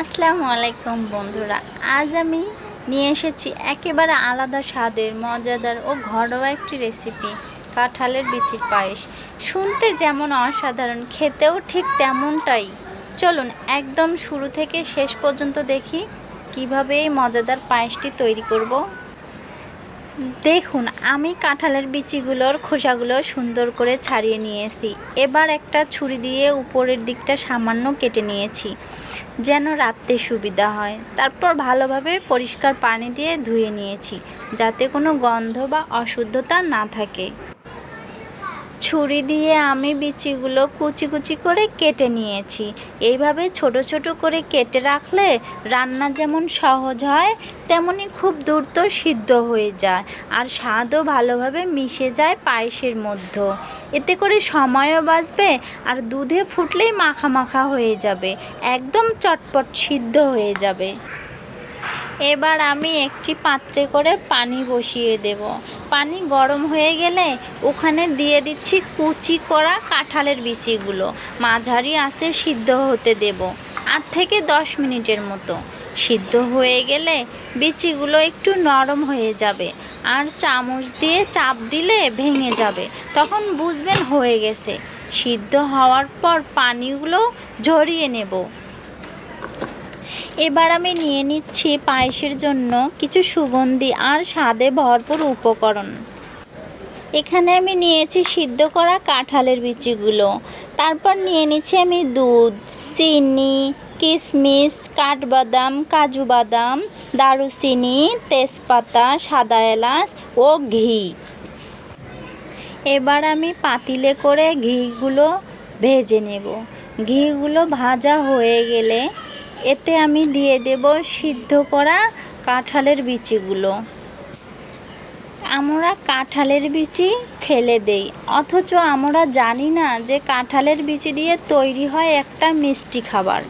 আসসালামু আলাইকুম বন্ধুরা, আজ আমি নিয়ে এসেছি একেবারে আলাদা স্বাদের মজাদার ও ঘরোয়া একটি রেসিপি, কাঁঠালের বিচির পায়েস। শুনতে যেমন অসাধারণ, খেতেও ঠিক তেমনটাই। চলুন একদম শুরু থেকে শেষ পর্যন্ত দেখি কিভাবে এই মজাদার পায়েসটি তৈরি করব। দেখুন, আমি কাঁঠালের বিচিগুলোর খোসাগুলো সুন্দর করে ছাড়িয়ে নিয়েছি। এবার একটা ছুরি দিয়ে উপরের দিকটা সামান্য কেটে নিয়েছি যেন রাখতে সুবিধা হয়। তারপর ভালোভাবে পরিষ্কার পানি দিয়ে ধুয়ে নিয়েছি যাতে কোনো গন্ধ বা অশুদ্ধতা না থাকে। ছুরি দিয়ে আমি বিচিগুলো কুচি কুচি করে কেটে নিয়েছি। এইভাবে ছোট ছোট করে কেটে রাখলে রান্না যেমন সহজ হয়, তেমনি খুব দ্রুত সিদ্ধ হয়ে যায় আর স্বাদও ভালোভাবে মিশে যায় পায়েসের মধ্যে। এতে করে সময়ও বাঁচবে আর দুধে ফুটলেই মাখা মাখা হয়ে যাবে, একদম চটপট সিদ্ধ হয়ে যাবে। এবার আমি একটি পাত্রে করে পানি বসিয়ে দেব। পানি গরম হয়ে গেলে ওখানে দিয়ে দিচ্ছি কুচি করা কাঁঠালের বিচিগুলো। মাঝারি আঁচে সিদ্ধ হতে দেব 8 থেকে 10 মিনিটের মতো। সিদ্ধ হয়ে গেলে বিচিগুলো একটু নরম হয়ে যাবে আর চামচ দিয়ে চাপ দিলে ভেঙে যাবে, তখন বুঝবেন হয়ে গেছে। সিদ্ধ হওয়ার পর পানিগুলো ঝরিয়ে নেব। এবার আমি নিয়ে নিচ্ছি পায়েসের জন্য কিছু সুগন্ধি আর স্বাদে ভরপুর উপকরণ। এখানে আমি নিয়েছি সিদ্ধ করা কাঁঠালের বিচিগুলো। তারপর নিয়ে নিচ্ছি আমি দুধ, চিনি, কিশমিশ, কাঠবাদাম, কাজু বাদাম, দারুচিনি, তেজপাতা, সাদা এলাচ ও ঘি। এবার আমি পাতিলে করে ঘিগুলো ভেজে নেব। ঘিগুলো ভাজা হয়ে গেলে এতে আমি দিয়ে দেব সিদ্ধ করা কাঁঠালের বিচিগুলো। আমরা কাঁঠালের বিচি ফেলে দেই, অথচ আমরা জানি না যে কাঁঠালের বিচি দিয়ে তৈরি হয় একটা মিষ্টি খাবার।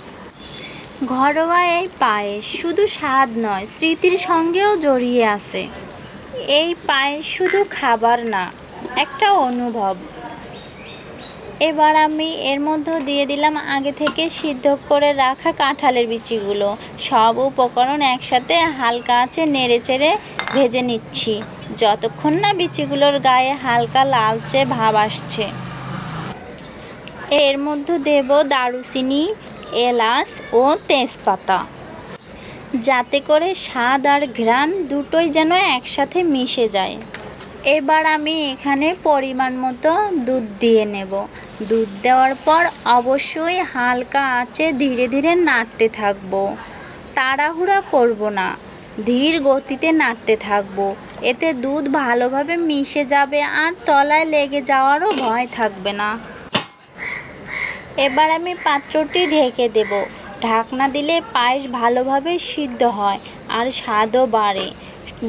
ঘরোয়া এই পায়েস শুধু স্বাদ নয়, স্মৃতির সঙ্গেও জড়িয়ে আছে। এই পায়েস শুধু খাবার না, একটা অনুভব। এবার আমি এর মধ্যে দিয়ে দিলাম আগে থেকে সিদ্ধ করে রাখা কাঁঠালের বিচিগুলো। সব উপকরণ একসাথে হালকা আঁচে নেড়েচেড়ে ভেজে নিচ্ছি যতক্ষণ না বিচিগুলোর গায়ে হালকা লালচে ভাব আসছে। এর মধ্যে দেব দারুচিনি, এলাচ ও তেজপাতা, যাতে করে স্বাদ আর ঘ্রাণ দুটোই যেন একসাথে মিশে যায়। এবার আমি এখানে পরিমাণ মতো দুধ দিয়ে নেব। দুধ দেওয়ার পর অবশ্যই হালকা আঁচে ধীরে ধীরে নাড়তে থাকবো। তাড়াহুড়া করব না, ধীর গতিতে নাড়তে থাকবো। এতে দুধ ভালোভাবে মিশে যাবে আর তলায় লেগে যাওয়ারও ভয় থাকবে না। এবার আমি পাত্রটি ঢেকে দেব। ঢাকনা দিলে পায়েস ভালোভাবে সিদ্ধ হয় আর স্বাদও বাড়ে।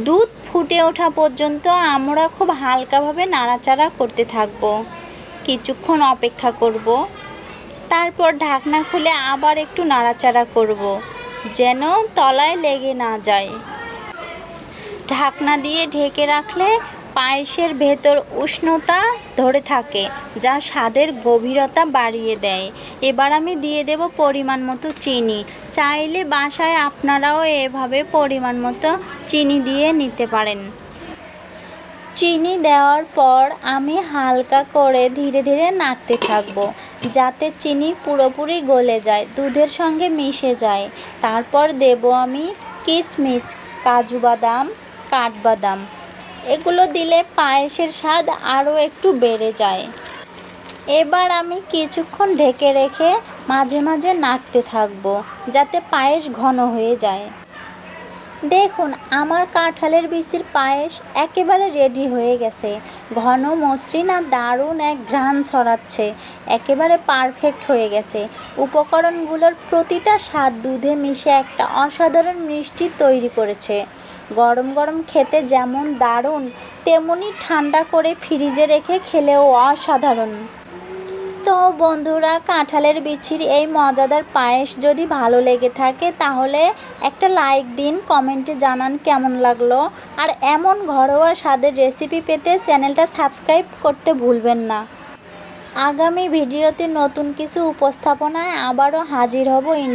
দুধ ফুটে ওঠা পর্যন্ত আমরা খুব হালকাভাবে নাড়াচাড়া করতে থাকব। কিছুক্ষণ অপেক্ষা করব। তারপর ঢাকনা খুলে আবার একটু নাড়াচাড়া করব যেন তলায় লেগে না যায়। ঢাকনা দিয়ে ঢেকে রাখলে পায়েসের ভেতর উষ্ণতা ধরে থাকে, যা স্বাদের গভীরতা বাড়িয়ে দেয়। এবার আমি দিয়ে দেব পরিমাণ মতো চিনি। চাইলে বাসায় আপনারাও এভাবে পরিমাণ মতো চিনি দিয়ে নিতে পারেন। চিনি দেওয়ার পর আমি হালকা করে ধীরে ধীরে নাড়তে থাকবো যাতে চিনি পুরোপুরি গলে যায়, দুধের সঙ্গে মিশে যায়। তারপর দেব আমি কিশমিশ, কাজু বাদাম, কাঠবাদাম। এগুলো দিলে পায়েসের স্বাদ আরও একটু বেড়ে যায়। এবার আমি কিছুক্ষণ ঢেকে রেখে মাঝে মাঝে নাড়তে থাকবো যাতে পায়েস ঘন হয়ে যায়। দেখুন, আমার কাঁঠালের বিচির পায়েস একেবারে রেডি হয়ে গেছে। ঘন, মসৃণ আর দারুণ এক ঘ্রাণ ছড়াচ্ছে। একেবারে পারফেক্ট হয়ে গেছে। উপকরণগুলোর প্রতিটা স্বাদ দুধে মিশে একটা অসাধারণ মিষ্টি তৈরি করেছে। গরম গরম খেতে যেমন দারুণ, তেমনি ঠান্ডা করে ফ্রিজে রেখে খেলেও অসাধারণ। তো বন্ধুরা, কাঁঠালের বিচির এই মজাদার পায়েস যদি ভালো লেগে থাকে তাহলে একটা লাইক দিন, কমেন্টে জানান কেমন লাগলো। আর এমন ঘরোয়া স্বাদের রেসিপি পেতে চ্যানেলটা সাবস্ক্রাইব করতে ভুলবেন না। আগামী ভিডিওতে নতুন কিছু উপস্থাপনায় আবারও হাজির হব।